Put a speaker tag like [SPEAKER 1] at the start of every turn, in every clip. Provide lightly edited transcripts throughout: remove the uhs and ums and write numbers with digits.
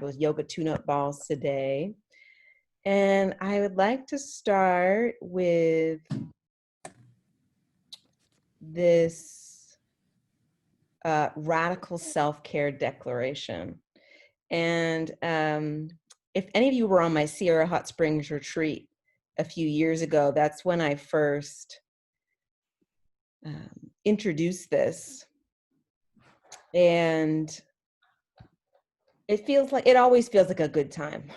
[SPEAKER 1] those yoga tune-up balls today. And I would like to start with this radical self-care declaration. And if any of you were on my Sierra Hot Springs retreat a few years ago, that's when I first introduced this. And it always feels like a good time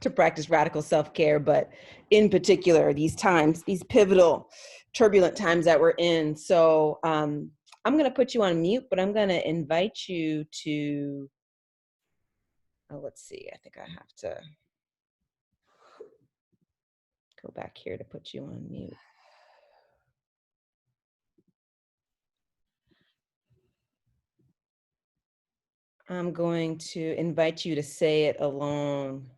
[SPEAKER 1] to practice radical self-care, but in particular, these times, these pivotal, turbulent times that we're in. So I'm going to put you on mute, but I'm going to invite you to, let's see, I think I have to go back here to put you on mute. I'm going to invite you to say it along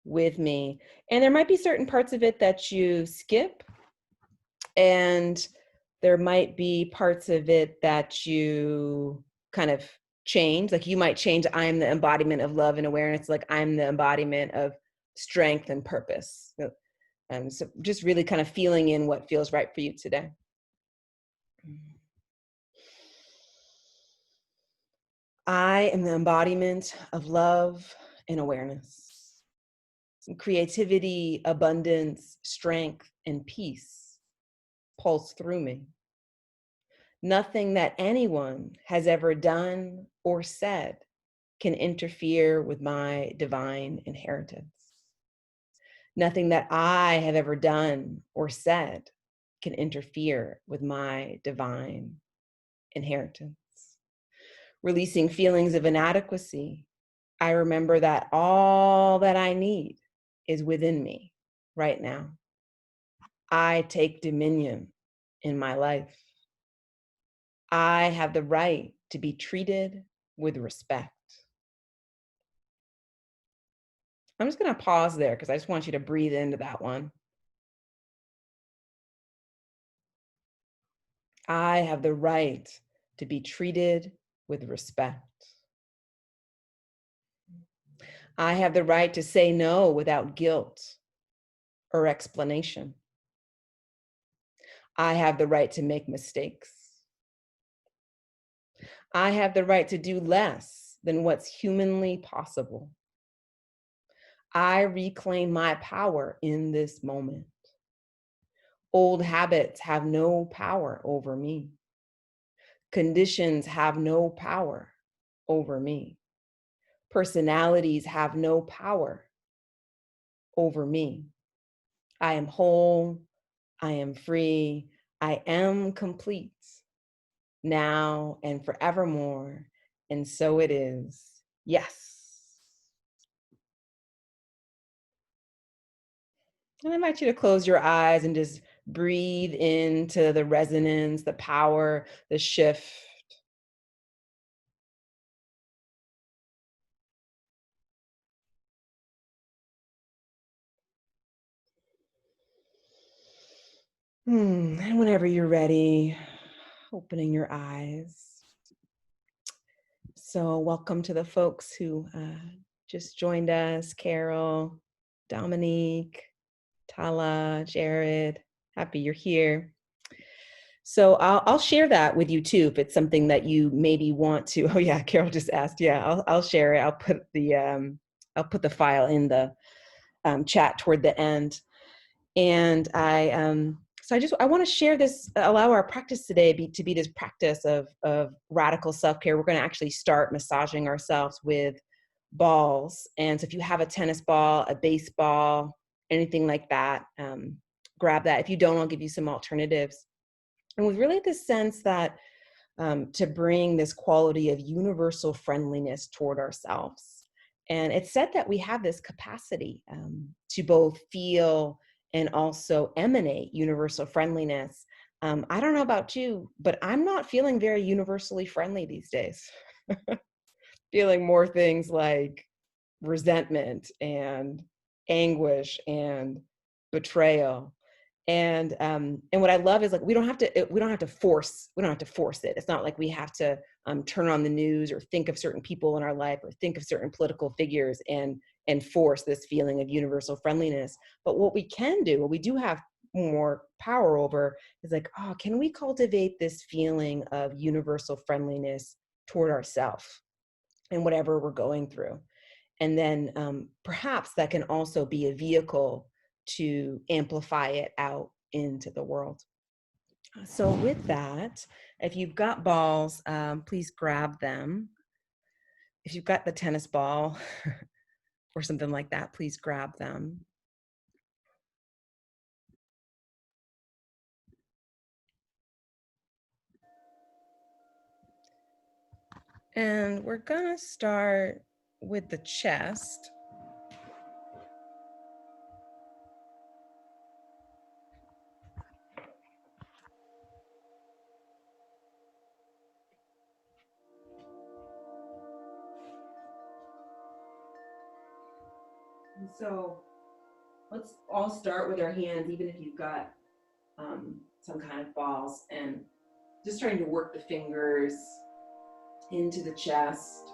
[SPEAKER 1] with me. And there might be certain parts of it that you skip, and there might be parts of it that you kind of change. Like you might change, I'm the embodiment of love and awareness, like I'm the embodiment of strength and purpose. So just really kind of feeling in what feels right for you today. I am the embodiment of love and awareness. Creativity, abundance, strength, and peace pulse through me. Nothing that anyone has ever done or said can interfere with my divine inheritance. Nothing that I have ever done or said can interfere with my divine inheritance. Releasing feelings of inadequacy, I remember that all that I need is within me right now. I take dominion in my life. I have the right to be treated with respect. I'm just going to pause there because I just want you to breathe into that one. I have the right to be treated with respect. I have the right to say no without guilt or explanation. I have the right to make mistakes. I have the right to do less than what's humanly possible. I reclaim my power in this moment. Old habits have no power over me. Conditions have no power over me. Personalities have no power over me. I am whole. I am free. I am complete now and forevermore. And so it is. Yes. I invite you to close your eyes and just breathe into the resonance, the power, the shift. And whenever you're ready, opening your eyes. So welcome to the folks who just joined us, Carol, Dominique, Tala, Jared. Happy you're here. So I'll share that with you too, if it's something that you maybe want to. Oh yeah, Carol just asked. Yeah, I'll share it. I'll put the file in the chat toward the end. And I want to share this, allow our practice today to be this practice of radical self-care. We're going to actually start massaging ourselves with balls. And so if you have a tennis ball, a baseball, anything like that, grab that. If you don't, I'll give you some alternatives. And with really this sense that to bring this quality of universal friendliness toward ourselves. And it's said that we have this capacity to both feel and also emanate universal friendliness. I don't know about you, but I'm not feeling very universally friendly these days. Feeling more things like resentment and anguish and betrayal. And what I love is like we don't have to force it. It's not like we have to turn on the news or think of certain people in our life or think of certain political figures and enforce this feeling of universal friendliness. But what we can do, what we do have more power over, is like, oh, can we cultivate this feeling of universal friendliness toward ourselves and whatever we're going through? And then perhaps that can also be a vehicle to amplify it out into the world. So with that, if you've got balls, please grab them. If you've got the tennis ball or something like that, please grab them. And we're gonna start with the chest. And so let's all start with our hands, even if you've got some kind of balls, and just trying to work the fingers into the chest.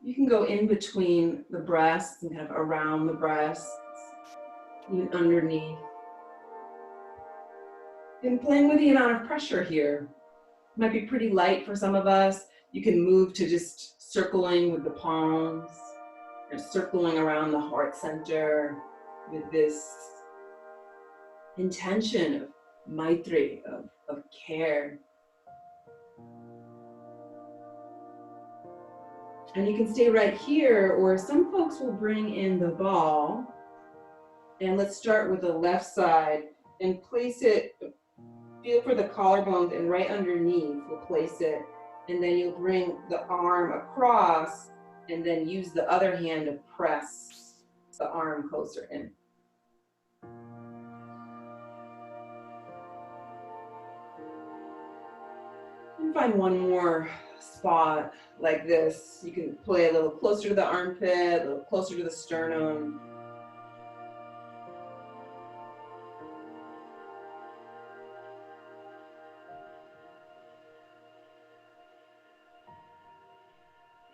[SPEAKER 1] You can go in between the breasts and kind of around the breasts, even underneath. And playing with the amount of pressure here. Might be pretty light for some of us. You can move to just circling with the palms and circling around the heart center with this intention of maitri, of care. And you can stay right here, or some folks will bring in the ball. And let's start with the left side and place it, feel for the collarbones, and right underneath we'll place it. And then you'll bring the arm across and then use the other hand to press the arm closer in. And find one more spot like this. You can play a little closer to the armpit, a little closer to the sternum.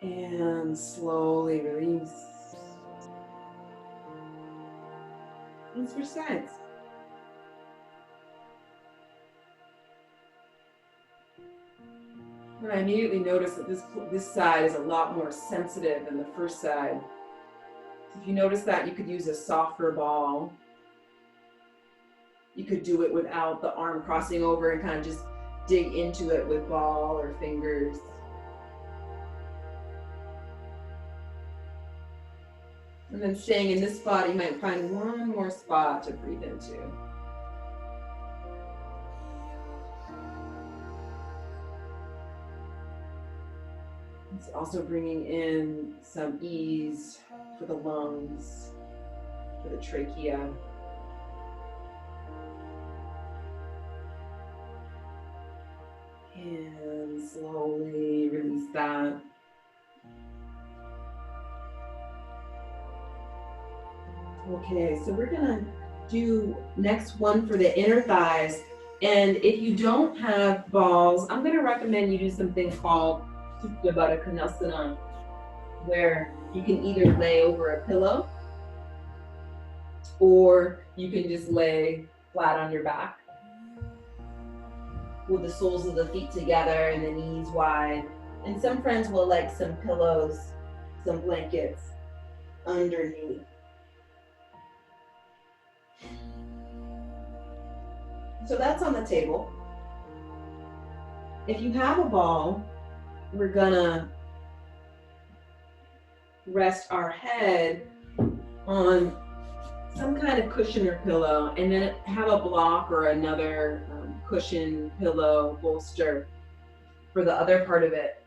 [SPEAKER 1] And slowly release. And switch sides. And I immediately noticed that this side is a lot more sensitive than the first side. So if you notice that, you could use a softer ball. You could do it without the arm crossing over and kind of just dig into it with ball or fingers. And then staying in this spot, you might find one more spot to breathe into. It's also bringing in some ease for the lungs, for the trachea. And slowly release that. Okay, so we're gonna do next one for the inner thighs. And if you don't have balls, I'm gonna recommend you do something called Supta Baddha Konasana, where you can either lay over a pillow or you can just lay flat on your back with the soles of the feet together and the knees wide. And some friends will like some pillows, some blankets underneath. So that's on the table. If you have a ball, we're gonna rest our head on some kind of cushion or pillow, and then have a block or another cushion, pillow, bolster for the other part of it.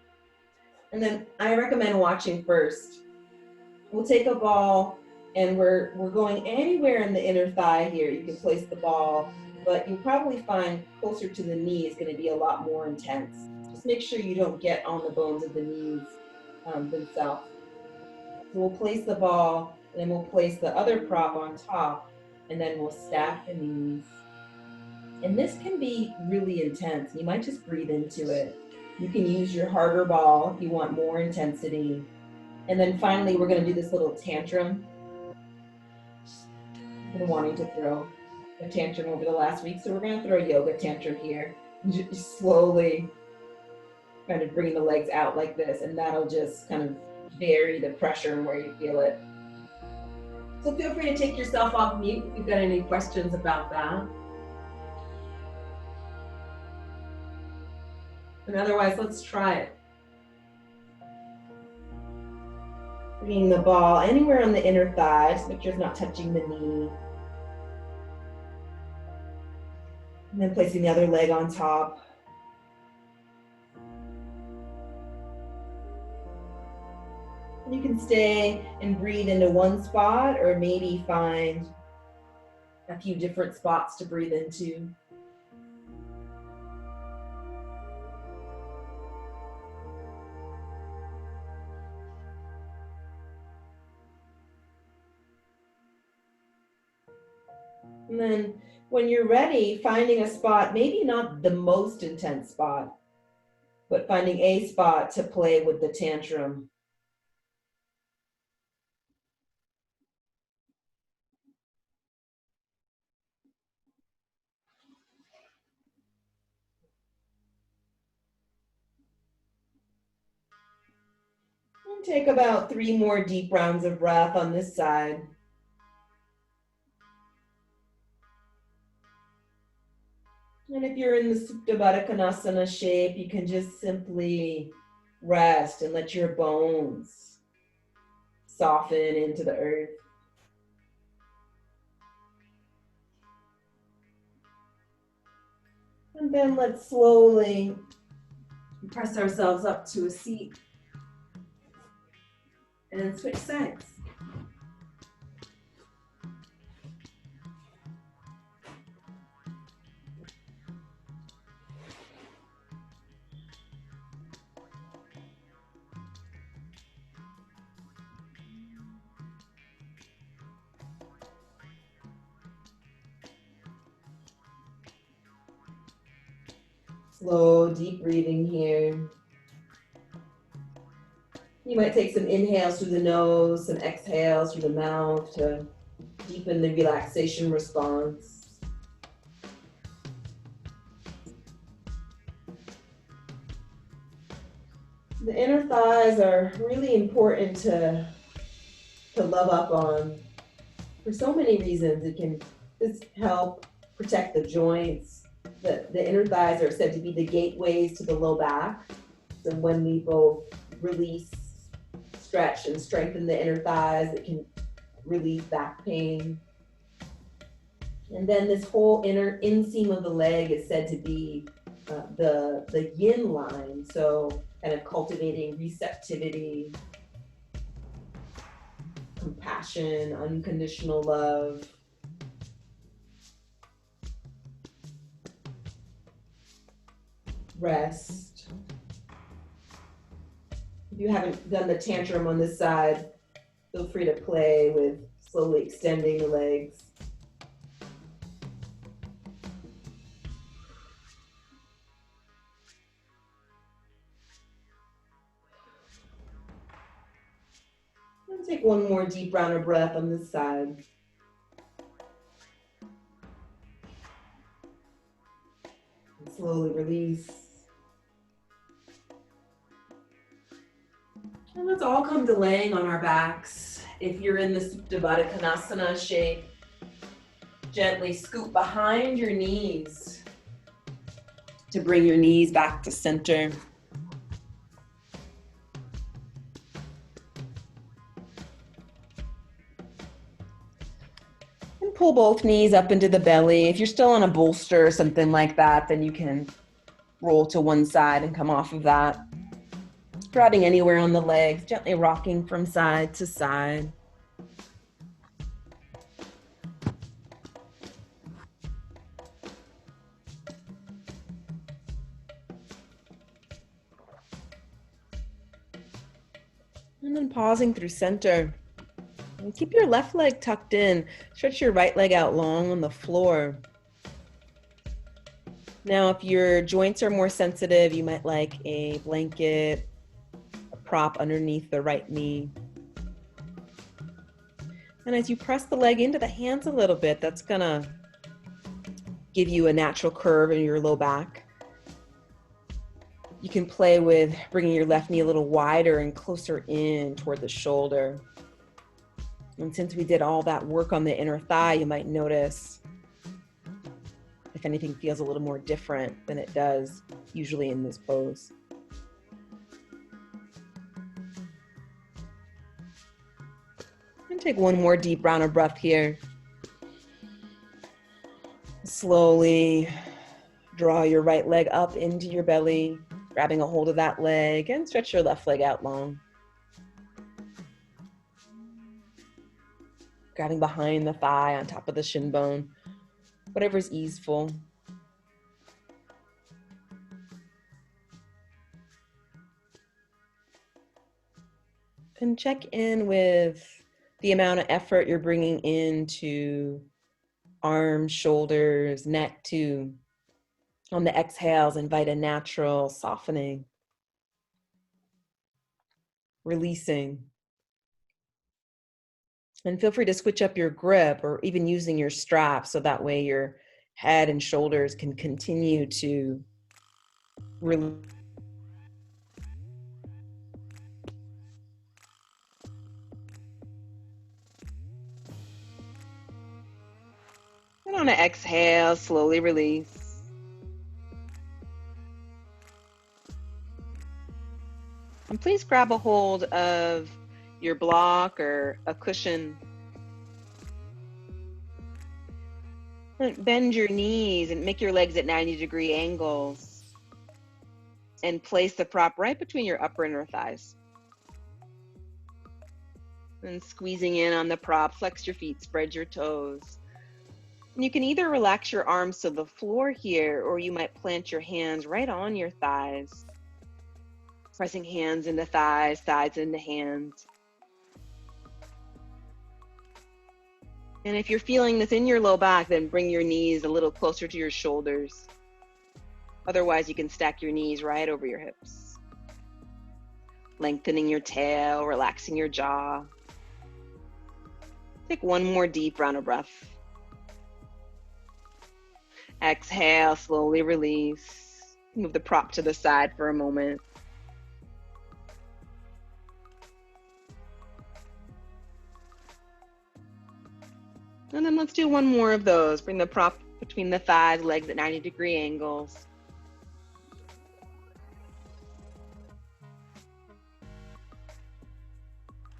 [SPEAKER 1] And then I recommend watching first. We'll take a ball and we're going anywhere in the inner thigh here. You can place the ball, but you'll probably find closer to the knee is going to be a lot more intense. Just make sure you don't get on the bones of the knees themselves. So we'll place the ball, and then we'll place the other prop on top, and then we'll stack the knees. And this can be really intense. You might just breathe into it. You can use your harder ball if you want more intensity. And then finally, we're going to do this little tantrum. I've been wanting to throw a tantrum over the last week, so we're going to throw a yoga tantrum here. Just slowly kind of bring the legs out like this, and that'll just kind of vary the pressure where you feel it. So feel free to take yourself off mute if you've got any questions about that. And otherwise, let's try it. Bringing the ball anywhere on the inner thigh, just make sure it's not touching the knee. And then placing the other leg on top. And you can stay and breathe into one spot, or maybe find a few different spots to breathe into. And then when you're ready, finding a spot, maybe not the most intense spot, but finding a spot to play with the tantrum. And take about 3 more deep rounds of breath on this side. And if you're in the Supta Baddha Konasana shape, you can just simply rest and let your bones soften into the earth. And then let's slowly press ourselves up to a seat and switch sides. Slow, deep breathing here. You might take some inhales through the nose, some exhales through the mouth to deepen the relaxation response. The inner thighs are really important to love up on for so many reasons. It can just help protect the joints. The inner thighs are said to be the gateways to the low back. So when we both release, stretch, and strengthen the inner thighs, it can relieve back pain. And then this whole inner inseam of the leg is said to be the yin line. So kind of cultivating receptivity, compassion, unconditional love. Rest. If you haven't done the tantrum on this side, feel free to play with slowly extending the legs. And take one more deep round of breath on this side. And slowly release. And let's all come to laying on our backs. If you're in the Supta Baddha Konasana shape, gently scoop behind your knees to bring your knees back to center. And pull both knees up into the belly. If you're still on a bolster or something like that, then you can roll to one side and come off of that. Spreading anywhere on the legs, gently rocking from side to side. And then pausing through center. And keep your left leg tucked in. Stretch your right leg out long on the floor. Now, if your joints are more sensitive, you might like a blanket, a prop underneath the right knee. And as you press the leg into the hands a little bit, that's gonna give you a natural curve in your low back. You can play with bringing your left knee a little wider and closer in toward the shoulder. And since we did all that work on the inner thigh, you might notice if anything feels a little more different than it does usually in this pose. And take one more deep round of breath here. Slowly draw your right leg up into your belly, grabbing a hold of that leg, and stretch your left leg out long. Grabbing behind the thigh on top of the shin bone, whatever's easeful. And check in with the amount of effort you're bringing into arms, shoulders, neck too. On the exhales, invite a natural softening, releasing. And feel free to switch up your grip or even using your strap so that way your head and shoulders can continue to release. And on an exhale, slowly release. And please grab a hold of your block or a cushion. And bend your knees and make your legs at 90-degree angles. And place the prop right between your upper and inner thighs. And squeezing in on the prop, flex your feet, spread your toes. And you can either relax your arms to the floor here, or you might plant your hands right on your thighs. Pressing hands into thighs, thighs into hands. And if you're feeling this in your low back, then bring your knees a little closer to your shoulders. Otherwise, you can stack your knees right over your hips. Lengthening your tail, relaxing your jaw. Take one more deep round of breath. Exhale, slowly release. Move the prop to the side for a moment. And then let's do one more of those. Bring the prop between the thighs, legs at 90-degree angles.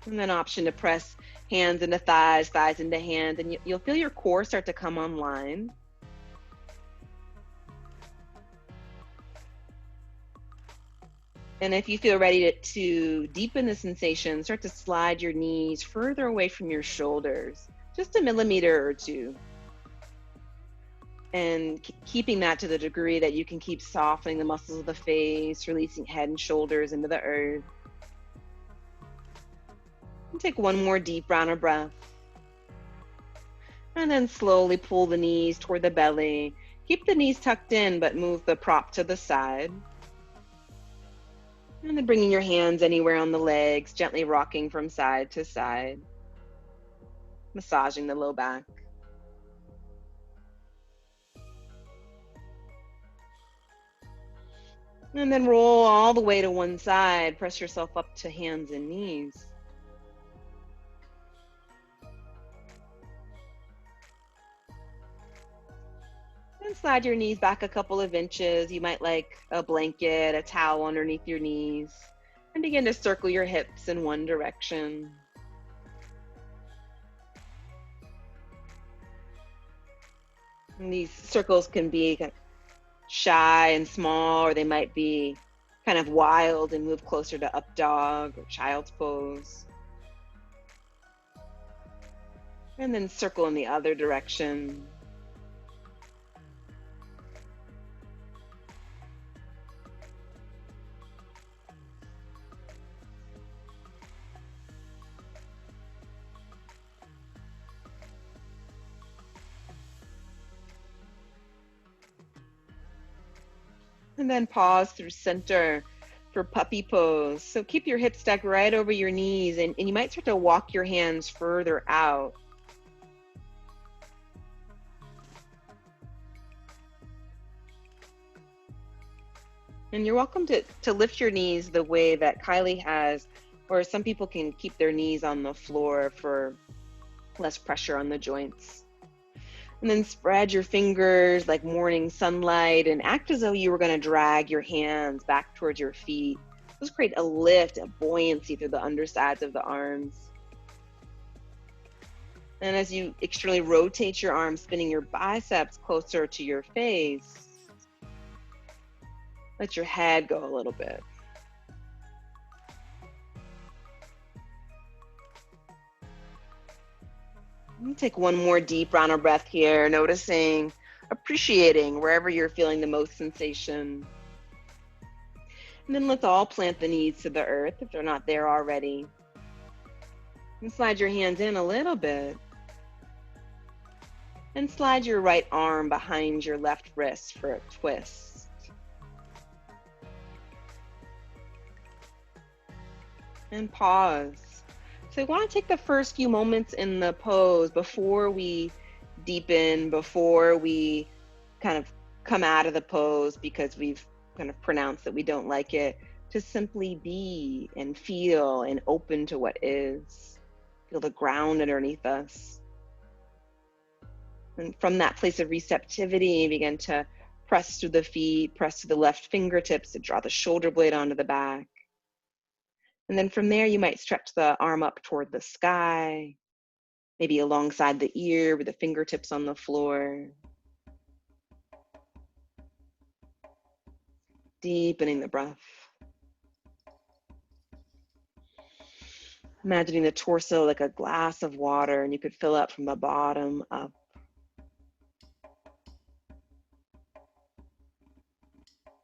[SPEAKER 1] And then option to press hands into thighs, thighs into hands, and you'll feel your core start to come online. And if you feel ready to deepen the sensation, start to slide your knees further away from your shoulders, just a millimeter or two. And keeping that to the degree that you can keep softening the muscles of the face, releasing head and shoulders into the earth. And take one more deep round of breath. And then slowly pull the knees toward the belly. Keep the knees tucked in, but move the prop to the side. And then bringing your hands anywhere on the legs, gently rocking from side to side. Massaging the low back. And then roll all the way to one side. Press yourself up to hands and knees. And slide your knees back a couple of inches. You might like a blanket, a towel underneath your knees. And begin to circle your hips in one direction. And these circles can be shy and small, or they might be kind of wild and move closer to up dog or child's pose. And then circle in the other direction. And then pause through center for puppy pose. So keep your hips stacked right over your knees, and you might start to walk your hands further out. And you're welcome to lift your knees the way that Kylie has, or some people can keep their knees on the floor for less pressure on the joints. And then spread your fingers like morning sunlight and act as though you were going to drag your hands back towards your feet. Just create a lift, a buoyancy through the undersides of the arms. And as you externally rotate your arms, spinning your biceps closer to your face, let your head go a little bit. Take one more deep round of breath here, noticing, appreciating wherever you're feeling the most sensation. And then let's all plant the knees to the earth if they're not there already. And slide your hands in a little bit. And slide your right arm behind your left wrist for a twist. And pause. So I want to take the first few moments in the pose before we deepen, before we kind of come out of the pose because we've kind of pronounced that we don't like it, to simply be and feel and open to what is. Feel the ground underneath us. And from that place of receptivity, begin to press through the feet, press through the left fingertips to draw the shoulder blade onto the back. And then from there, you might stretch the arm up toward the sky, maybe alongside the ear with the fingertips on the floor. Deepening the breath. Imagining the torso like a glass of water, and you could fill up from the bottom up.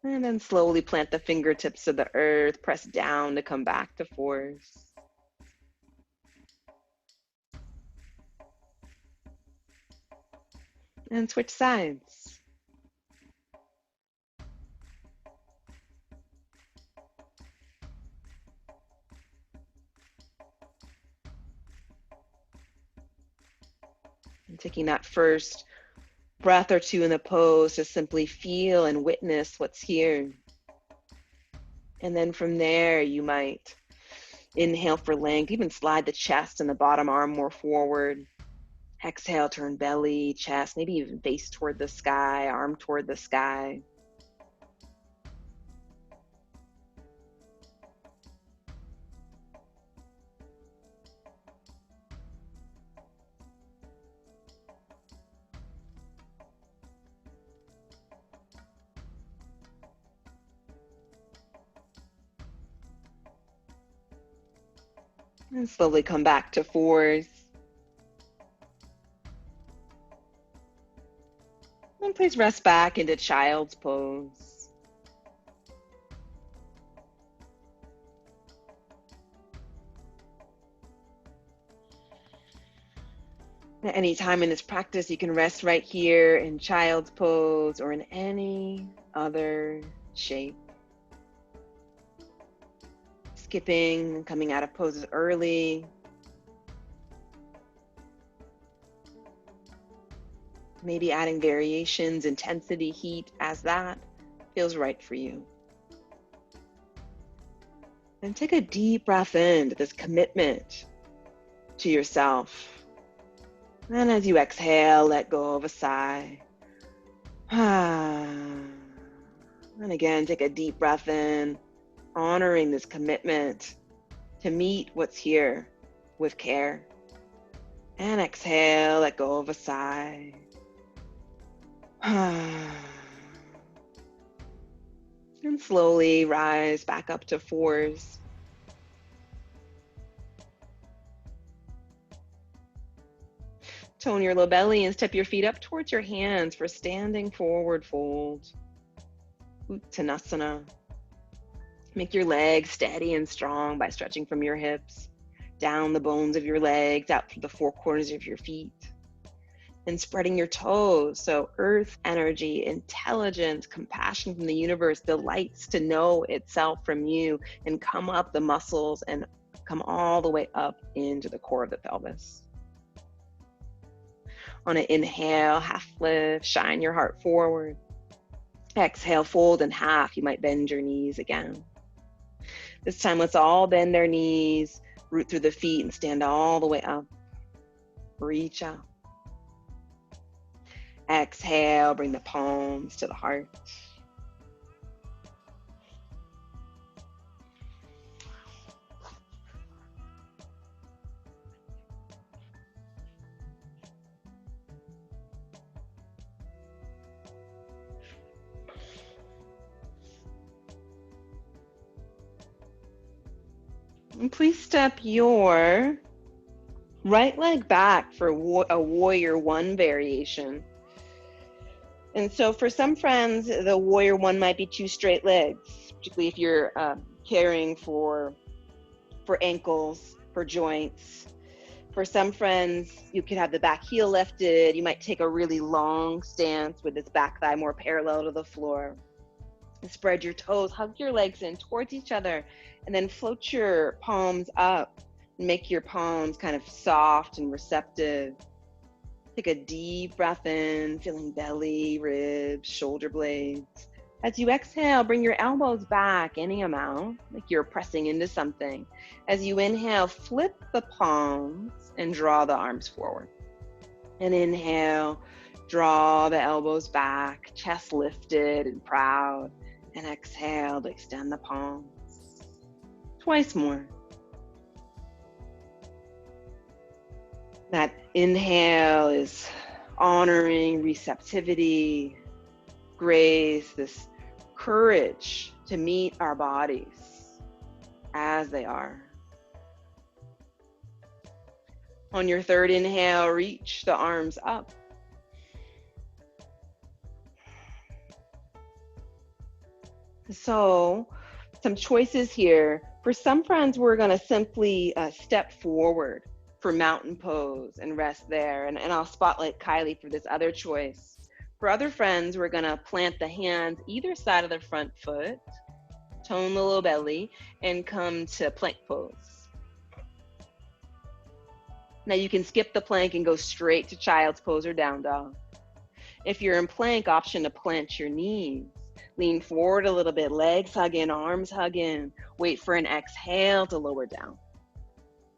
[SPEAKER 1] And then slowly plant the fingertips to the earth, press down to come back to force. And switch sides. And taking that first breath or two in the pose to simply feel and witness what's here. And then from there, you might inhale for length, even slide the chest and the bottom arm more forward. Exhale, turn belly, chest, maybe even face toward the sky, arm toward the sky. And slowly come back to fours. And please rest back into child's pose. At any time in this practice, you can rest right here in child's pose or in any other shape. Skipping and coming out of poses early. Maybe adding variations, intensity, heat, as that feels right for you. And take a deep breath into this commitment to yourself. And as you exhale, let go of a sigh. And again, take a deep breath in, honoring this commitment to meet what's here with care. And exhale, let go of a sigh. And slowly rise back up to fours. Tone your low belly and step your feet up towards your hands for standing forward fold. Uttanasana. Make your legs steady and strong by stretching from your hips, down the bones of your legs, out through the four corners of your feet. and spreading your toes. So earth energy, intelligence, compassion from the universe delights to know itself from you, and come up the muscles and come all the way up into the core of the pelvis. On an inhale, half lift, shine your heart forward. Exhale, fold in half. You might bend your knees again. This time, let's all bend our knees, root through the feet, and stand all the way up. Reach out. Exhale, bring the palms to the heart. And please step your right leg back for a warrior one variation. And so for some friends, the warrior one might be 2 straight legs, particularly if you're caring for ankles, for joints. For some friends, you could have the back heel lifted. You might take a really long stance with this back thigh more parallel to the floor. And spread your toes, hug your legs in towards each other, and then float your palms up. Make your palms kind of soft and receptive. Take a deep breath in, feeling belly, ribs, shoulder blades. As you exhale, bring your elbows back any amount, like you're pressing into something. As you inhale, flip the palms and draw the arms forward. And inhale, draw the elbows back, chest lifted and proud. And exhale to extend the palms. Twice more. That inhale is honoring receptivity, grace, this courage to meet our bodies as they are. On your third inhale, reach the arms up. So, some choices here. For some friends, we're going to simply step forward for mountain pose and rest there. And I'll spotlight Kylie for this other choice. For other friends, we're going to plant the hands either side of the front foot, tone the low belly, and come to plank pose. Now you can skip the plank and go straight to child's pose or down dog. If you're in plank, option to plant your knees. Lean forward a little bit, legs hug in, arms hug in. Wait for an exhale to lower down.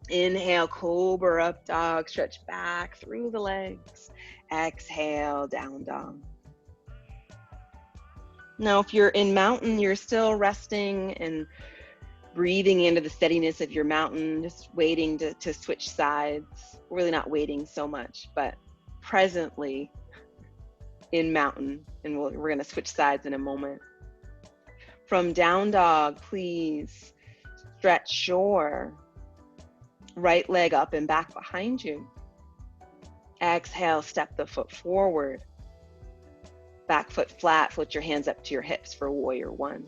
[SPEAKER 1] Inhale, cobra up dog, stretch back through the legs. Exhale, down dog. Now, if you're in mountain, you're still resting and breathing into the steadiness of your mountain, just waiting to switch sides. Really not waiting so much, but presently in mountain, and we're going to switch sides in a moment. From down dog, please stretch your right leg up and back behind you. Exhale, step the foot forward. Back foot flat, float your hands up to your hips for warrior one.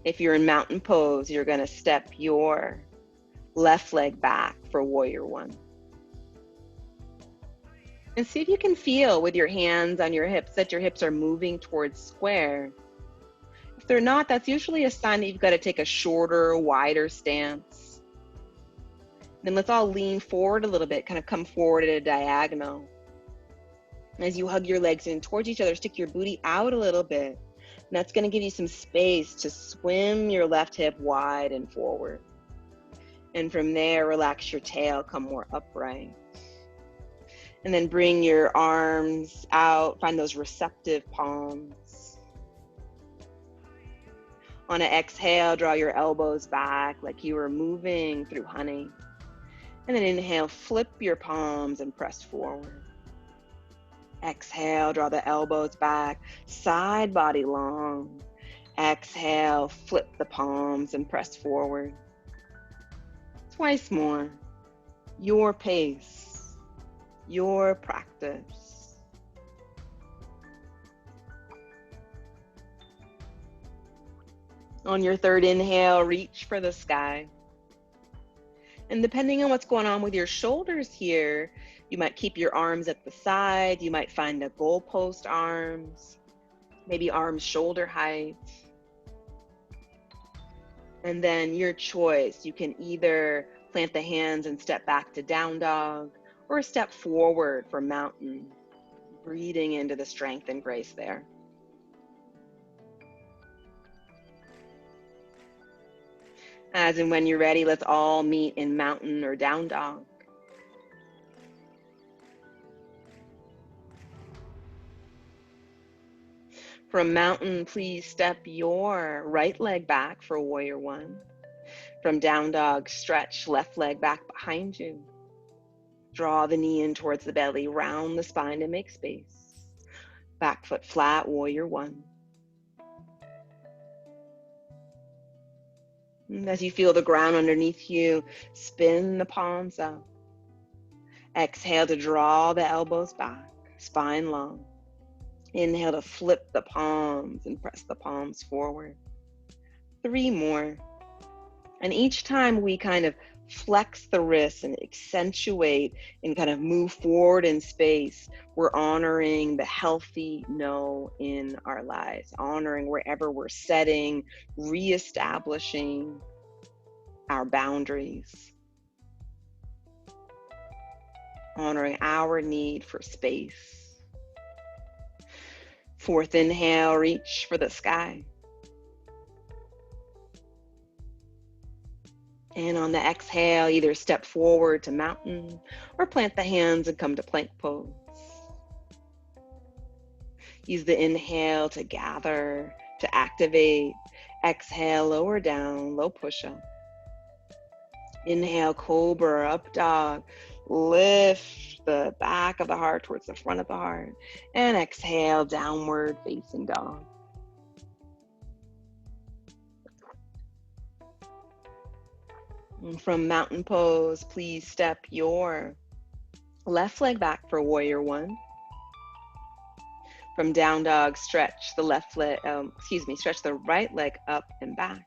[SPEAKER 1] If you're in mountain pose, you're going to step your left leg back for warrior one. And see if you can feel with your hands on your hips that your hips are moving towards square. If they're not, that's usually a sign that you've got to take a shorter, wider stance. Then let's all lean forward a little bit, kind of come forward at a diagonal. As you hug your legs in towards each other, stick your booty out a little bit. And that's going to give you some space to swim your left hip wide and forward. And from there, relax your tail, come more upright. And then bring your arms out, find those receptive palms. On an exhale, draw your elbows back like you were moving through honey. And then inhale, flip your palms and press forward. Exhale, draw the elbows back, side body long. Exhale, flip the palms and press forward. Twice more. Your pace, your practice. On your third inhale, reach for the sky. And depending on what's going on with your shoulders here, you might keep your arms at the side. You might find a goalpost arms, maybe arms shoulder height. And then your choice, you can either plant the hands and step back to down dog or step forward for mountain, breathing into the strength and grace there. As and when you're ready, let's all meet in mountain or down dog. From mountain, please step your right leg back for warrior one. From down dog, stretch left leg back behind you. Draw the knee in towards the belly, round the spine to make space. Back foot flat, warrior one. And as you feel the ground underneath you, spin the palms up. Exhale to draw the elbows back, spine long. Inhale to flip the palms and press the palms forward. 3 more. And each time we kind of flex the wrists and accentuate and kind of move forward in space, we're honoring the healthy no in our lives, honoring wherever we're setting, reestablishing our boundaries, honoring our need for space. 4th inhale, reach for the sky. And on the exhale, either step forward to mountain or plant the hands and come to plank pose. Use the inhale to gather, to activate. Exhale, lower down, low push-up. Inhale, cobra, up dog. Lift the back of the heart towards the front of the heart. And exhale, downward facing dog. And from mountain pose, please step your left leg back for warrior one. From down dog, stretch the stretch the right leg up and back.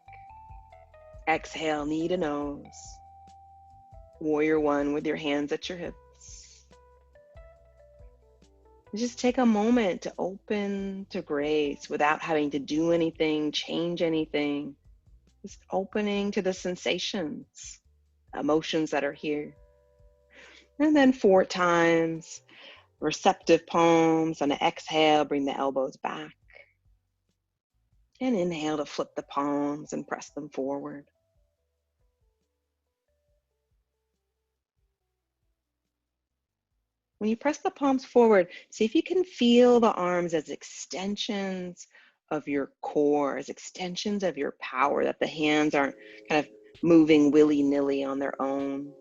[SPEAKER 1] Exhale, knee to nose. Warrior one with your hands at your hips. Just take a moment to open to grace without having to do anything, change anything. Just opening to the sensations, emotions that are here. And then 4 times, receptive palms. On the exhale, bring the elbows back. And inhale to flip the palms and press them forward. When you press the palms forward, see if you can feel the arms as extensions of your core, as extensions of your power, that the hands aren't kind of moving willy-nilly on their own.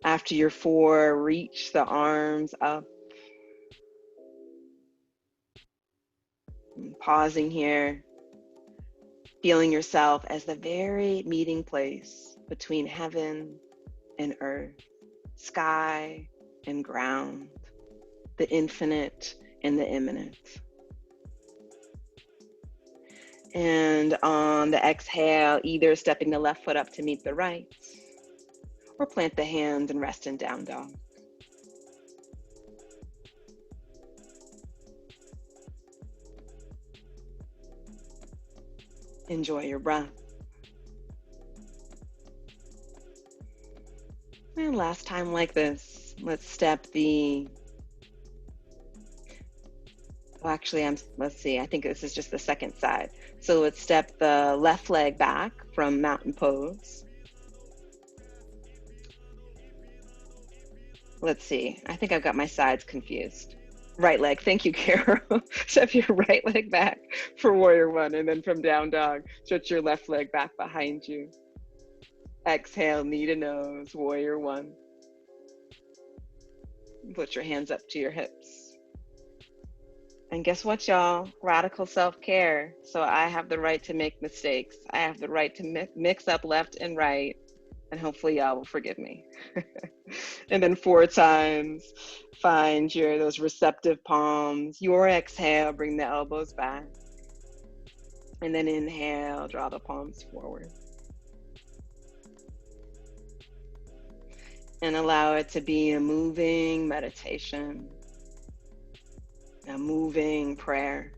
[SPEAKER 1] After your 4, reach the arms up. And pausing here, feeling yourself as the very meeting place between heaven and earth, sky and ground, the infinite and the imminent. And on the exhale, either stepping the left foot up to meet the right, or plant the hands and rest in down dog. Enjoy your breath. And last time like this, let's step let's see, I think this is just the second side. So let's step the left leg back from mountain pose. Let's see, I think I've got my sides confused. Right leg, thank you, Carol. Step your right leg back for warrior one, and then from down dog, stretch your left leg back behind you. Exhale, knee to nose, warrior one. Put your hands up to your hips. And guess what, y'all? Radical self-care. So I have the right to make mistakes. I have the right to mix up left and right. And hopefully y'all will forgive me. And then 4 times, find those receptive palms. Your exhale, bring the elbows back. And then inhale, draw the palms forward. And allow it to be a moving meditation, a moving prayer.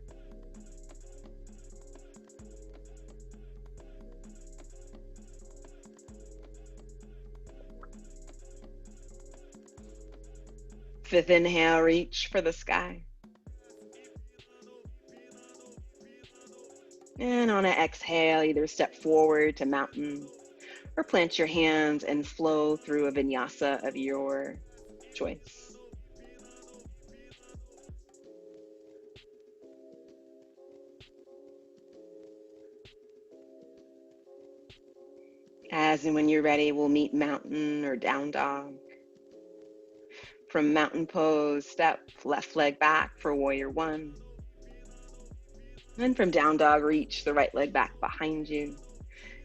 [SPEAKER 1] Fifth inhale, reach for the sky. And on an exhale, either step forward to mountain or plant your hands and flow through a vinyasa of your choice. As and when you're ready, we'll meet mountain or down dog. From mountain pose, step left leg back for warrior one. And from down dog, reach the right leg back behind you.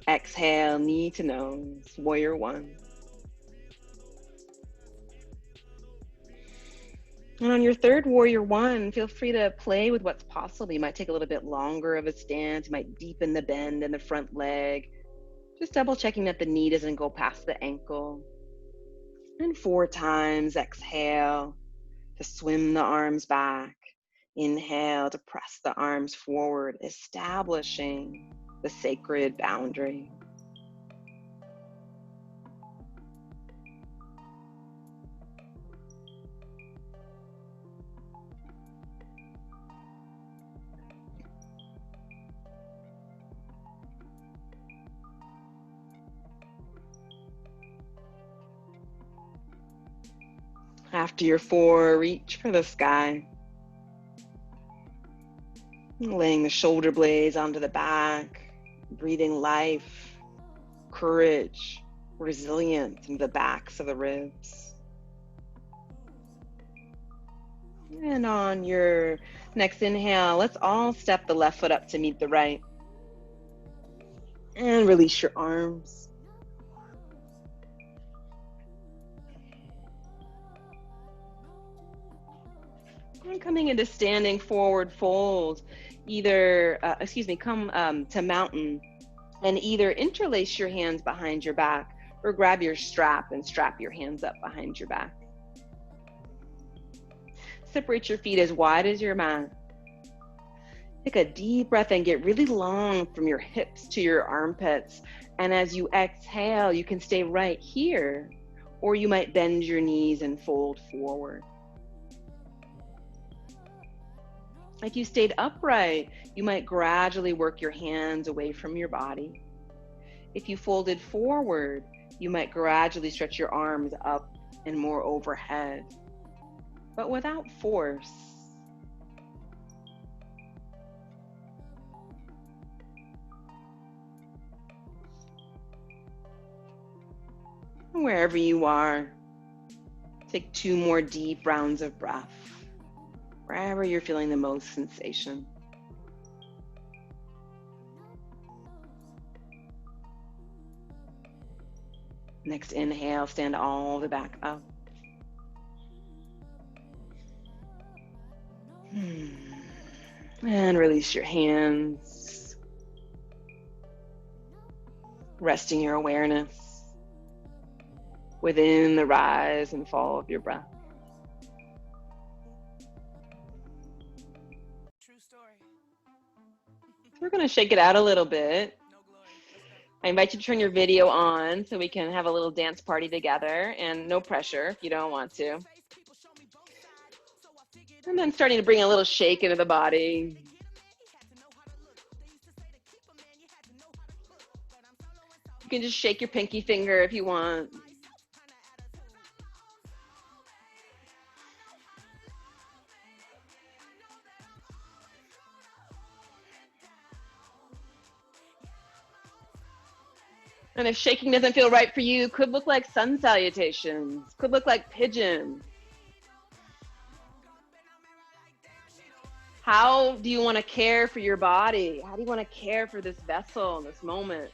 [SPEAKER 1] Exhale, knee to nose, warrior one. And on your third warrior one, feel free to play with what's possible. You might take a little bit longer of a stance. You might deepen the bend in the front leg. Just double checking that the knee doesn't go past the ankle. And 4 times, exhale to swim the arms back. Inhale to press the arms forward, establishing the sacred boundary. After your 4, reach for the sky. Laying the shoulder blades onto the back, breathing life, courage, resilience into the backs of the ribs. And on your next inhale, let's all step the left foot up to meet the right. And release your arms. And coming into standing forward fold, come to mountain, and either interlace your hands behind your back or grab your strap and strap your hands up behind your back. Separate your feet as wide as your mat. Take a deep breath and get really long from your hips to your armpits. And as you exhale, you can stay right here, or you might bend your knees and fold forward. If you stayed upright, you might gradually work your hands away from your body. If you folded forward, you might gradually stretch your arms up and more overhead, but without force. Wherever you are, take 2 more deep rounds of breath, wherever you're feeling the most sensation. Next inhale, stand all the back up. And release your hands, resting your awareness within the rise and fall of your breath. We're going to shake it out a little bit. I invite you to turn your video on so we can have a little dance party together, and no pressure if you don't want to. And then starting to bring a little shake into the body. You can just shake your pinky finger if you want. And if shaking doesn't feel right for you, could look like sun salutations, could look like pigeon. How do you want to care for your body? How do you want to care for this vessel in this moment?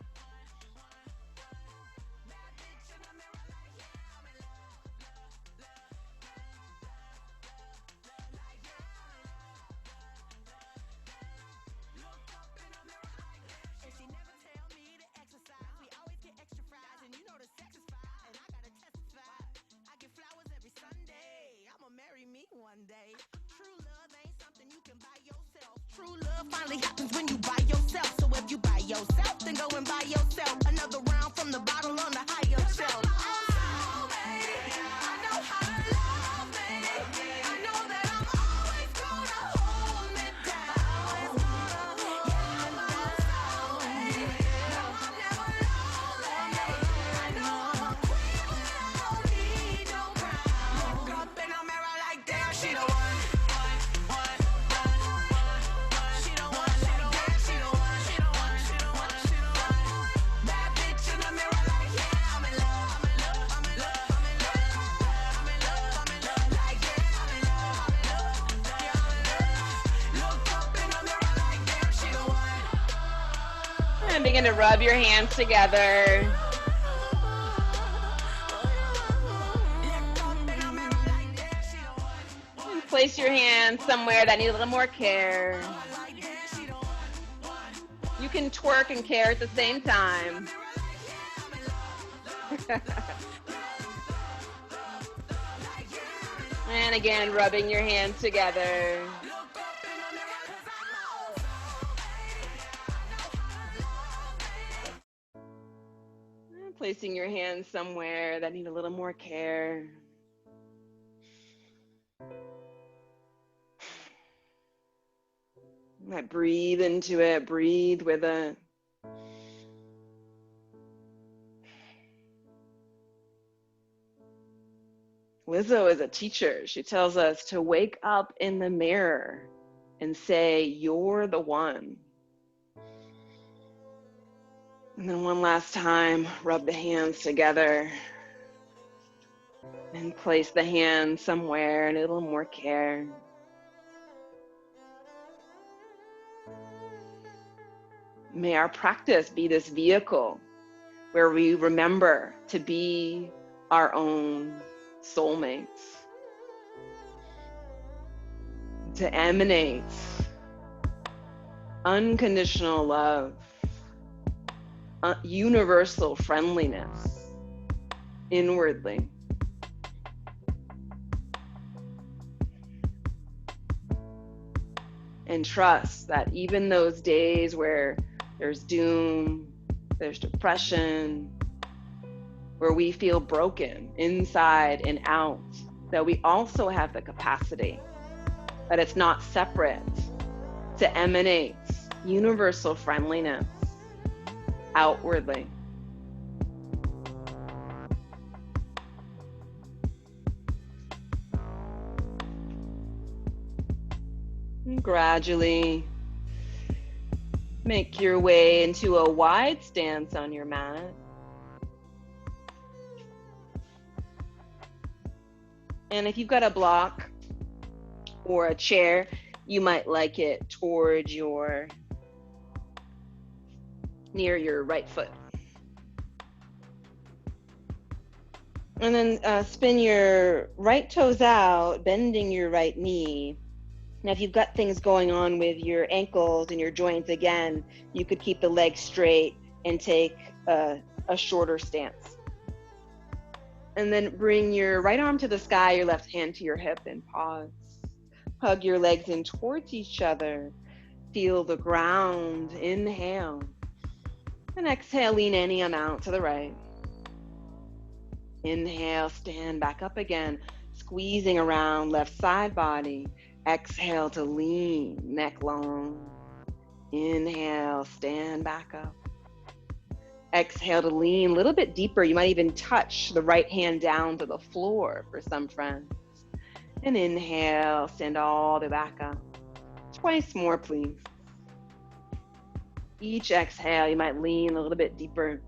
[SPEAKER 2] love finally happens when you by yourself. So if you by yourself, then go and buy yourself another round from the bottle on the higher shelf.
[SPEAKER 1] And begin to rub your hands together. And place your hands somewhere that need a little more care. You can twerk and care at the same time. And again, rubbing your hands together. And placing your hands somewhere that need a little more care. You might breathe into it, breathe with it. Lizzo is a teacher. She tells us to wake up in the mirror and say, "You're the one." And then one last time, rub the hands together and place the hands somewhere and a little more care. May our practice be this vehicle where we remember to be our own soulmates, to emanate unconditional love, universal friendliness inwardly. And trust that even those days where there's doom, there's depression, where we feel broken inside and out, that we also have the capacity, that it's not separate, to emanate universal friendliness outwardly. And gradually make your way into a wide stance on your mat. And if you've got a block or a chair, you might like it towards near your right foot. And then spin your right toes out, bending your right knee. Now, if you've got things going on with your ankles and your joints, again, you could keep the legs straight and take a shorter stance. And then bring your right arm to the sky, your left hand to your hip, and pause. Hug your legs in towards each other. Feel the ground. Inhale. And exhale, lean any amount to the right. Inhale, stand back up again, squeezing around left side body. Exhale to lean, neck long. Inhale, stand back up. Exhale to lean a little bit deeper. You might even touch the right hand down to the floor for some friends. And inhale, stand all the way back up. Twice more, please. Each exhale, you might lean a little bit deeper.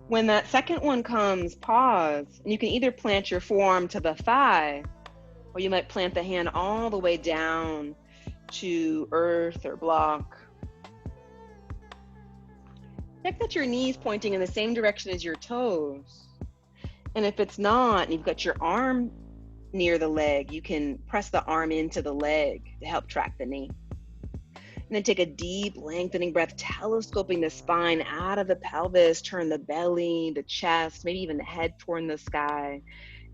[SPEAKER 1] When that second one comes, pause. And you can either plant your forearm to the thigh, or you might plant the hand all the way down to earth or block. Check that your knee's pointing in the same direction as your toes. And if it's not, and you've got your arm near the leg, you can press the arm into the leg to help track the knee. And then take a deep, lengthening breath, telescoping the spine out of the pelvis, turn the belly, the chest, maybe even the head toward the sky.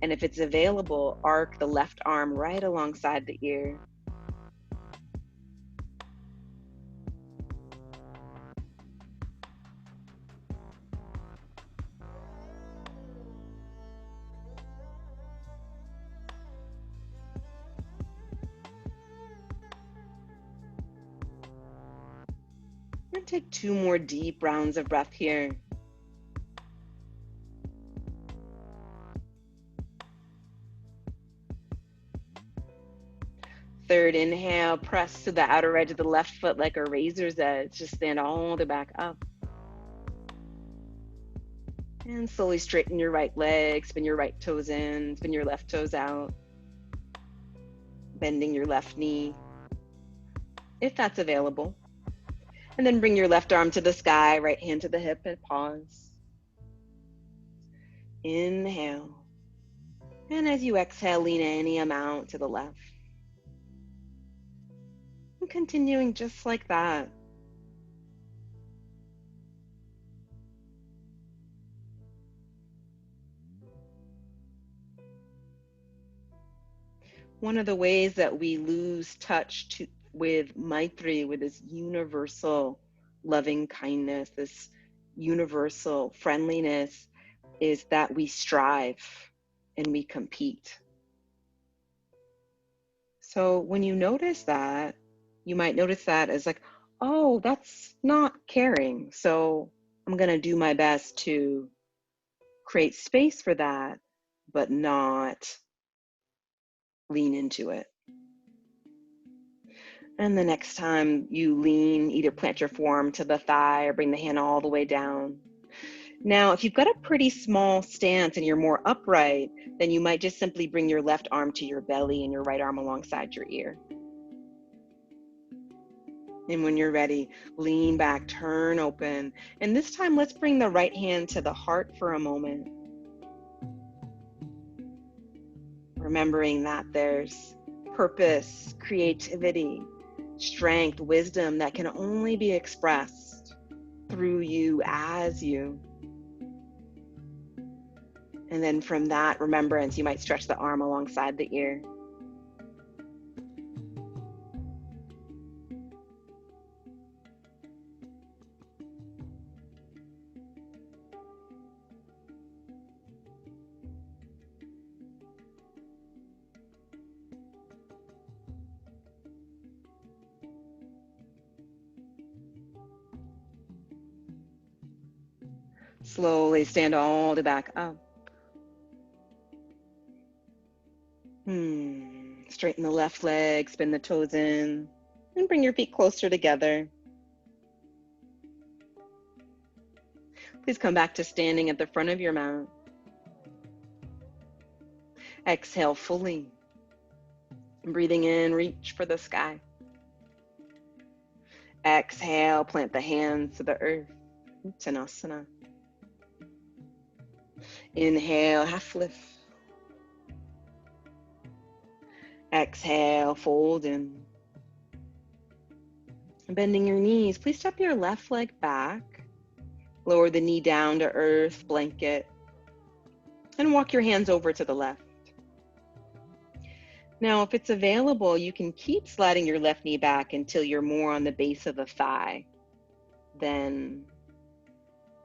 [SPEAKER 1] And if it's available, arc the left arm right alongside the ear. And take 2 more deep rounds of breath here. Third inhale, press to the outer edge of the left foot like a razor's edge. Just stand all the way back up. And slowly straighten your right leg, spin your right toes in, spin your left toes out. Bending your left knee, if that's available. And then bring your left arm to the sky, right hand to the hip, and pause. Inhale. And as you exhale, lean any amount to the left. And continuing just like that. One of the ways that we lose touch with Maitri, with this universal loving kindness, this universal friendliness, is that we strive and we compete. So when you notice that, you might notice that as like, oh, that's not caring. So I'm going to do my best to create space for that, but not lean into it. And the next time you lean, either plant your forearm to the thigh or bring the hand all the way down. Now, if you've got a pretty small stance and you're more upright, then you might just simply bring your left arm to your belly and your right arm alongside your ear. And when you're ready, lean back, turn open. And this time, let's bring the right hand to the heart for a moment. Remembering that there's purpose, creativity, strength, wisdom that can only be expressed through you as you. And then from that remembrance, you might stretch the arm alongside the ear. Slowly stand all the way back up. Straighten the left leg, spin the toes in, and bring your feet closer together. Please come back to standing at the front of your mat. Exhale fully. Breathing in, reach for the sky. Exhale, plant the hands to the earth. Uttanasana. Inhale, half lift. Exhale, fold in. Bending your knees, please step your left leg back. Lower the knee down to earth, blanket. And walk your hands over to the left. Now, if it's available, you can keep sliding your left knee back until you're more on the base of the thigh than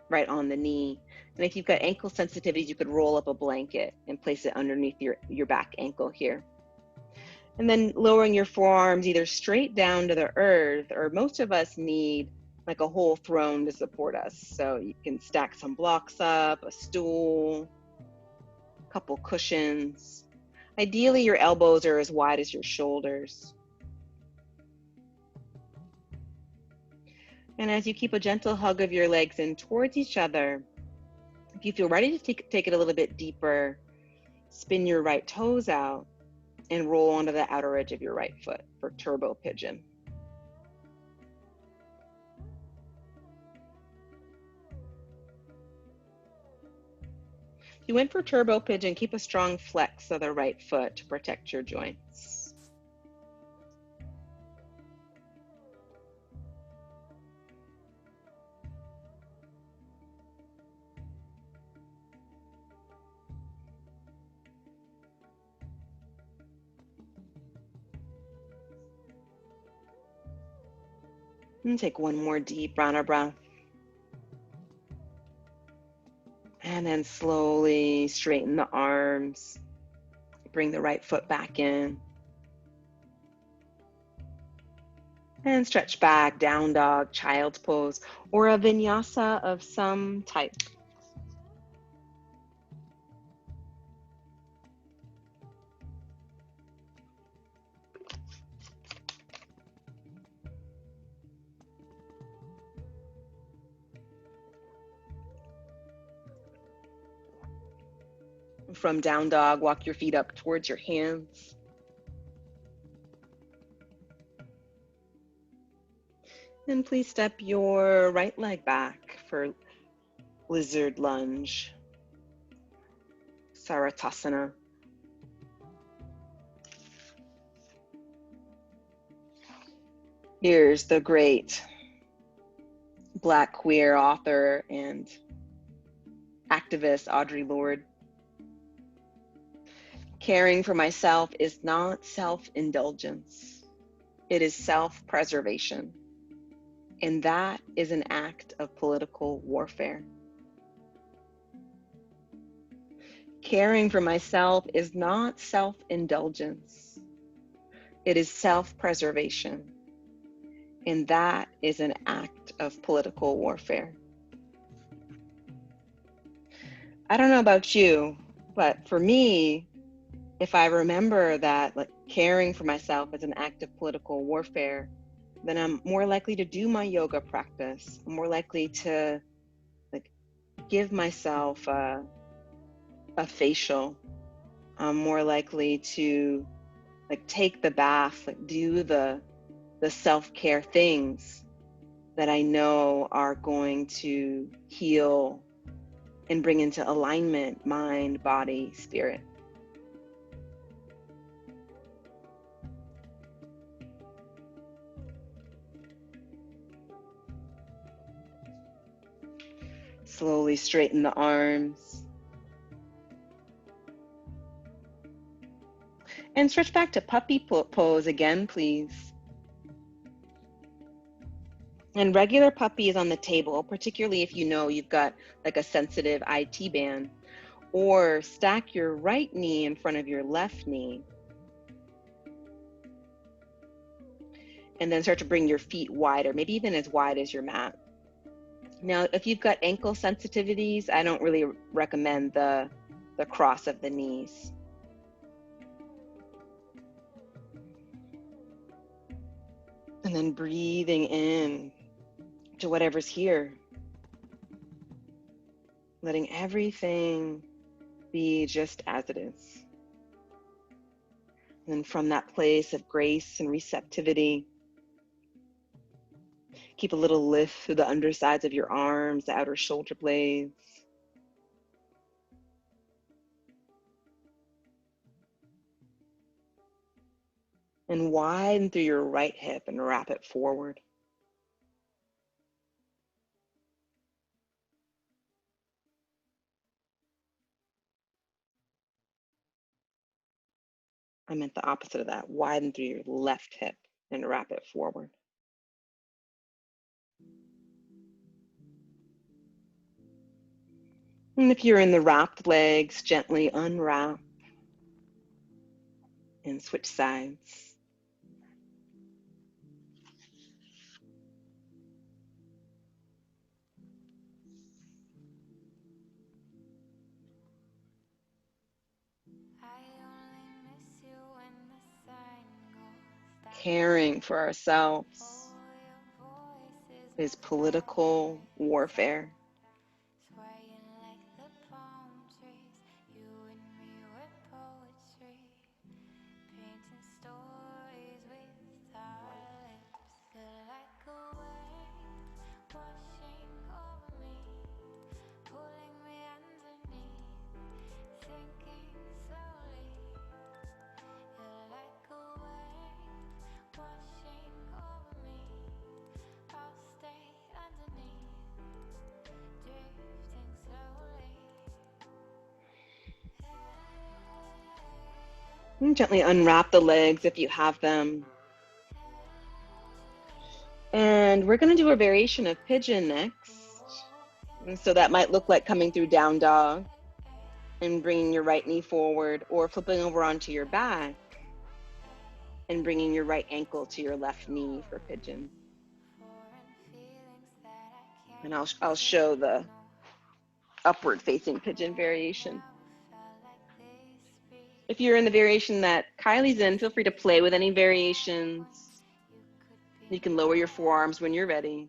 [SPEAKER 1] right on the knee. And if you've got ankle sensitivities, you could roll up a blanket and place it underneath your back ankle here. And then lowering your forearms either straight down to the earth, or most of us need like a whole throne to support us. So you can stack some blocks up, a stool, a couple cushions. Ideally, your elbows are as wide as your shoulders. And as you keep a gentle hug of your legs in towards each other, if you feel ready to take it a little bit deeper, spin your right toes out and roll onto the outer edge of your right foot for turbo pigeon. If you went for turbo pigeon, keep a strong flex of the right foot to protect your joints. And take one more deep round of breath. And then slowly straighten the arms. Bring the right foot back in. And stretch back, down dog, child's pose, or a vinyasa of some type. From down dog, walk your feet up towards your hands. And please step your right leg back for lizard lunge, Saratasana. Here's the great Black queer author and activist Audre Lorde. Caring for myself is not self-indulgence. It is self-preservation. And that is an act of political warfare. Caring for myself is not self-indulgence. It is self-preservation. And that is an act of political warfare. I don't know about you, but for me, if I remember that caring for myself is an act of political warfare, then I'm more likely to do my yoga practice. I'm more likely to give myself a facial. I'm more likely to take the bath, do the self-care things that I know are going to heal and bring into alignment mind, body, spirit. Slowly straighten the arms. And stretch back to puppy pose again, please. And regular puppy is on the table, particularly if you know you've got a sensitive IT band. Or stack your right knee in front of your left knee. And then start to bring your feet wider, maybe even as wide as your mat. Now, if you've got ankle sensitivities, I don't really recommend the cross of the knees. And then breathing in to whatever's here. Letting everything be just as it is. And then from that place of grace and receptivity, keep a little lift through the undersides of your arms, the outer shoulder blades. And widen through your right hip and wrap it forward. I meant the opposite of that. Widen through your left hip and wrap it forward. And if you're in the wrapped legs, gently unwrap and switch sides. Caring for ourselves is political warfare. And gently unwrap the legs if you have them. And we're going to do a variation of pigeon next. And so that might look like coming through down dog and bringing your right knee forward, or flipping over onto your back and bringing your right ankle to your left knee for pigeon. And I'll show the upward facing pigeon variation. If you're in the variation that Kylie's in, feel free to play with any variations. You can lower your forearms when you're ready.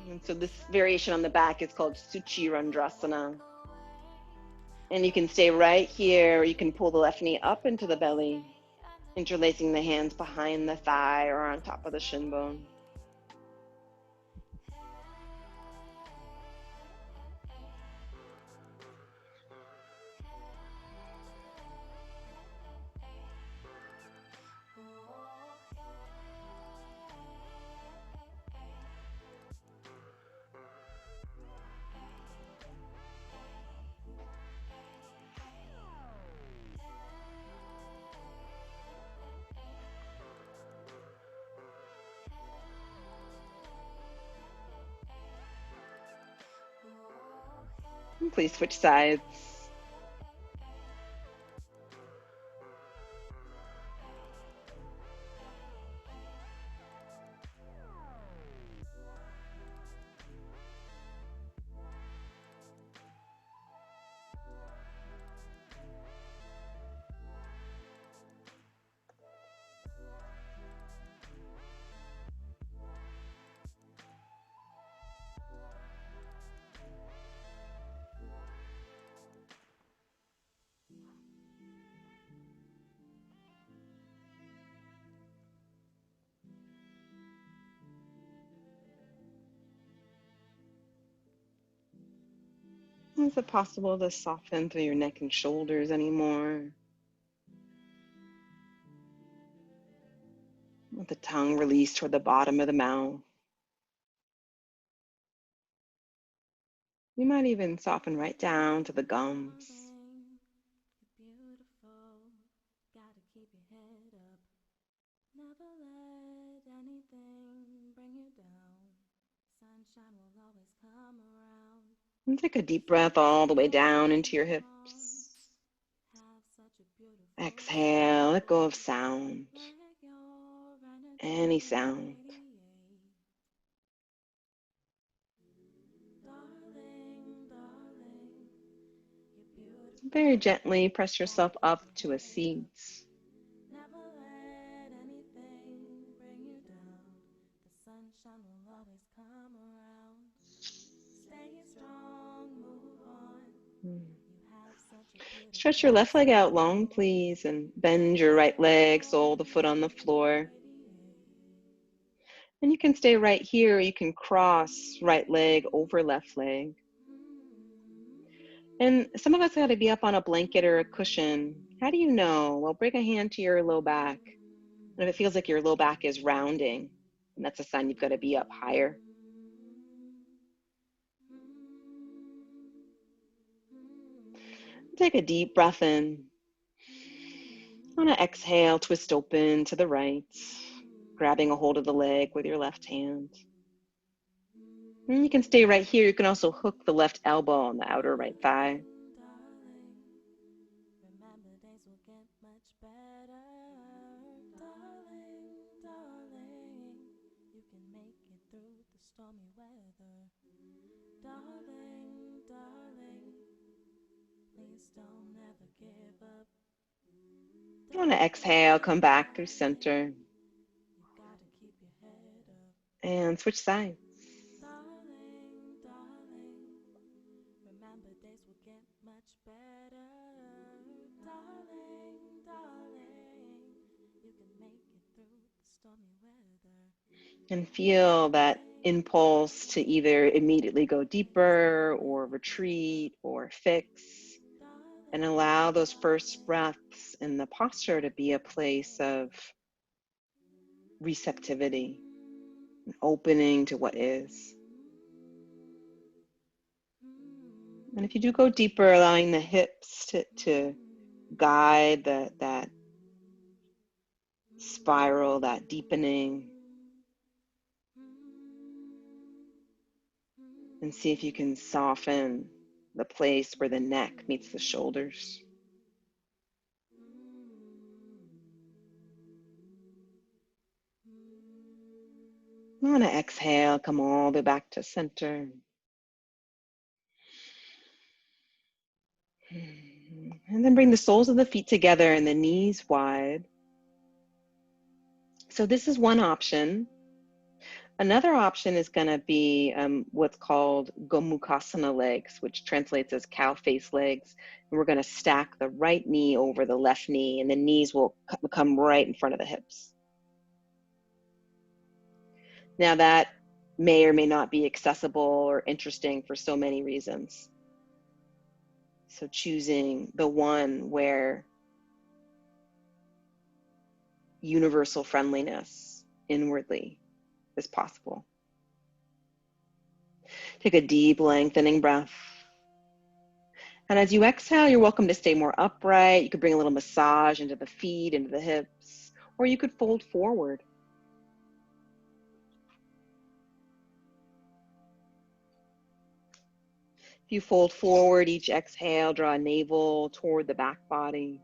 [SPEAKER 1] And so this variation on the back is called Suchi Randrasana. And you can stay right here, or you can pull the left knee up into the belly, interlacing the hands behind the thigh or on top of the shin bone. And please switch sides. Is it possible to soften through your neck and shoulders anymore? Let the tongue release toward the bottom of the mouth. You might even soften right down to the gums. And take a deep breath all the way down into your hips. Exhale, let go of sound. Any sound. Very gently press yourself up to a seat. Stretch your left leg out long, please, and bend your right leg, sole the foot on the floor. And you can stay right here. You can cross right leg over left leg. And some of us got to be up on a blanket or a cushion. How do you know? Well, bring a hand to your low back. And if it feels like your low back is rounding, and that's a sign you've got to be up higher. Take a deep breath in. On an exhale, twist open to the right, grabbing a hold of the leg with your left hand. And you can stay right here. You can also hook the left elbow on the outer right thigh. On an exhale, come back through center. And switch sides. And feel that impulse to either immediately go deeper or retreat or fix. And allow those first breaths in the posture to be a place of receptivity, an opening to what is. And if you do go deeper, allowing the hips to guide that spiral, that deepening. And see if you can soften the place where the neck meets the shoulders. I'm going to exhale, come all the way back to center. And then bring the soles of the feet together and the knees wide. So this is one option. Another option is going to be what's called gomukhasana legs, which translates as cow face legs. And we're going to stack the right knee over the left knee, and the knees will come right in front of the hips. Now that may or may not be accessible or interesting for so many reasons. So choosing the one where universal friendliness inwardly is possible. Take a deep, lengthening breath. And as you exhale, you're welcome to stay more upright. You could bring a little massage into the feet, into the hips, or you could fold forward. If you fold forward, each exhale, draw a navel toward the back body.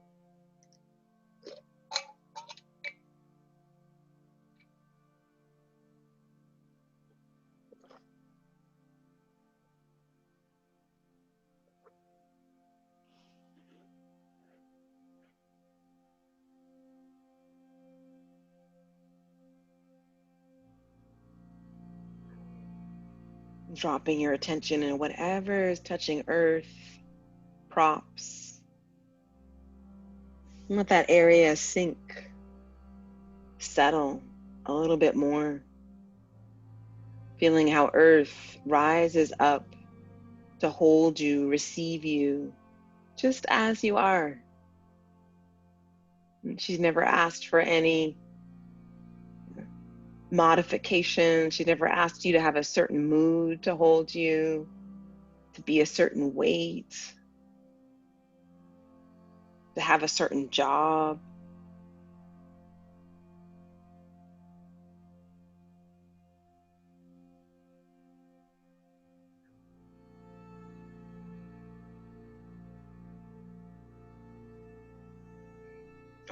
[SPEAKER 1] Dropping your attention in whatever is touching earth, props. And let that area sink, settle a little bit more. Feeling how earth rises up to hold you, receive you, just as you are. And she's never asked for any modification. She never asked you to have a certain mood to hold you, to be a certain weight, to have a certain job.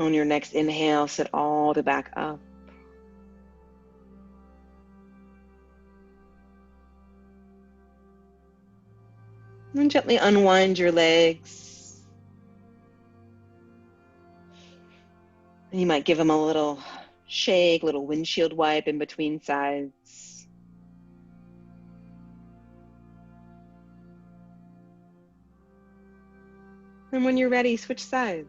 [SPEAKER 1] On your next inhale, sit all the back up. And gently unwind your legs. And you might give them a little shake, little windshield wipe in between sides. And when you're ready, switch sides.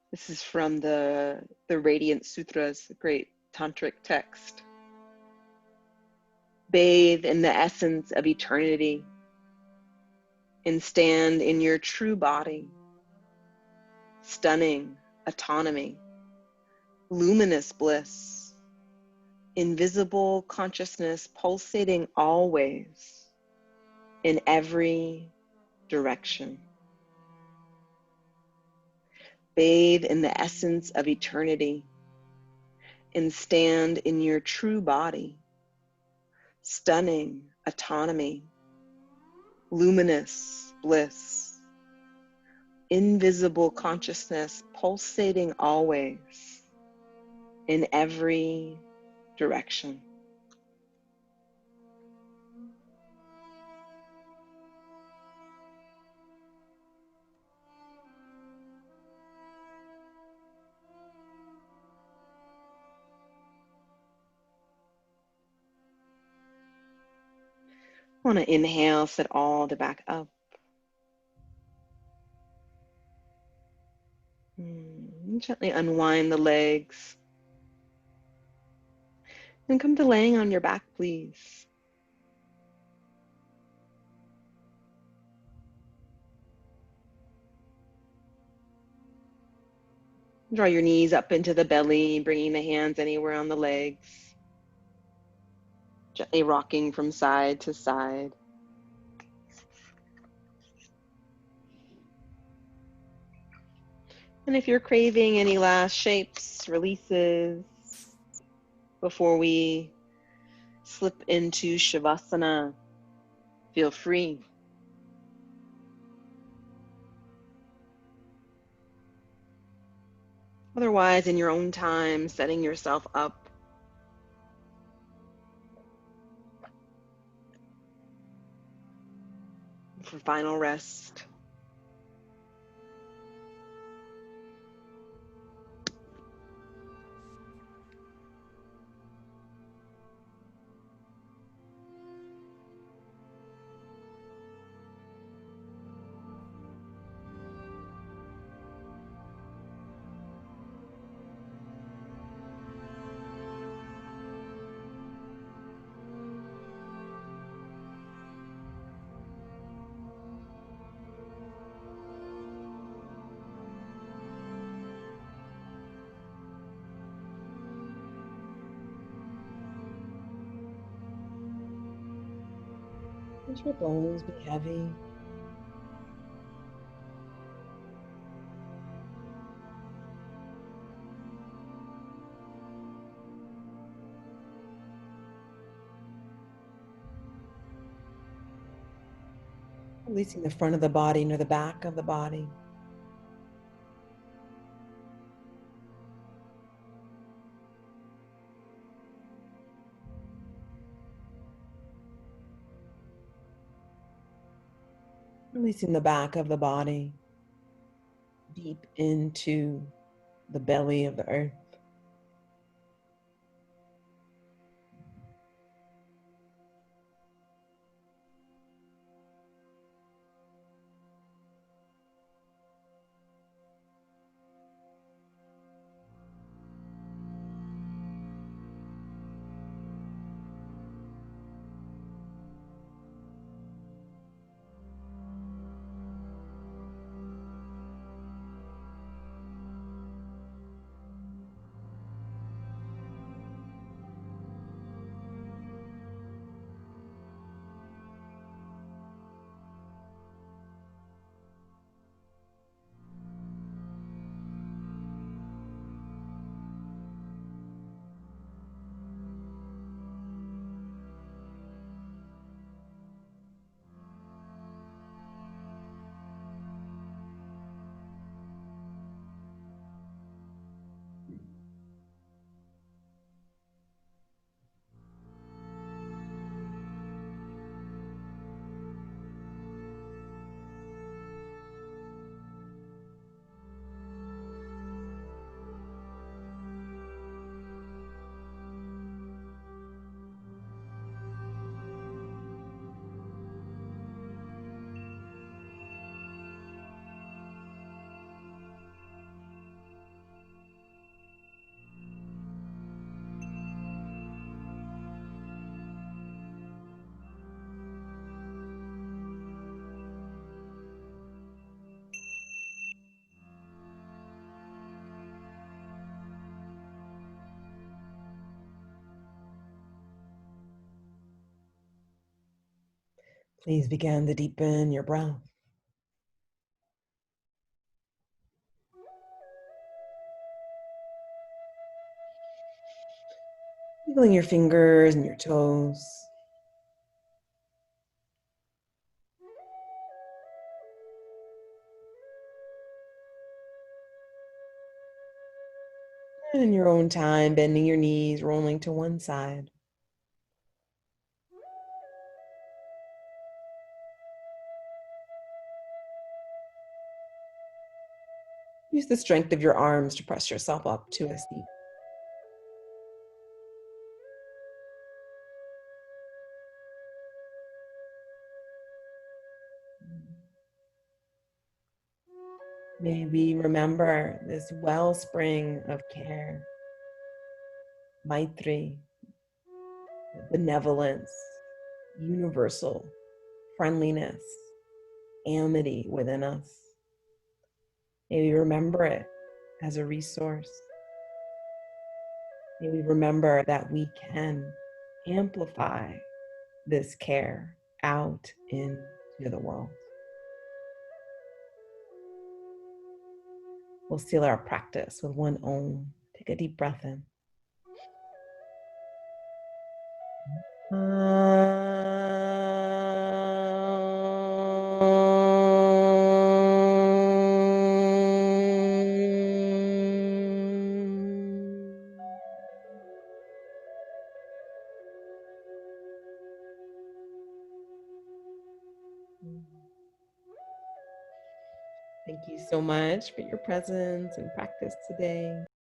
[SPEAKER 1] This is from the Radiant Sutras, a great tantric text. Bathe in the essence of eternity and stand in your true body. Stunning autonomy, luminous bliss, invisible consciousness pulsating always in every direction. Bathe in the essence of eternity and stand in your true body. Stunning autonomy, luminous bliss, invisible consciousness pulsating always in every direction.
[SPEAKER 3] Want to inhale, sit all the back up. Gently unwind the legs. And come to laying on your back, please. Draw your knees up into the belly, bringing the hands anywhere on the legs. Gently rocking from side to side. And if you're craving any last shapes, releases, before we slip into Shavasana, feel free. Otherwise, in your own time, setting yourself up for final rest.
[SPEAKER 1] Let your bones be heavy. Releasing the front of the body near the back of the body. Releasing the back of the body deep into the belly of the earth. Please begin to deepen your breath. Wiggling your fingers and your toes. And in your own time, bending your knees, rolling to one side. Use the strength of your arms to press yourself up to a seat. May we remember this wellspring of care, Maitri, benevolence, universal friendliness, amity within us. May we remember it as a resource. May we remember that we can amplify this care out into the world. We'll seal our practice with one Om. Take a deep breath in. Thank you so much for your presence and practice today.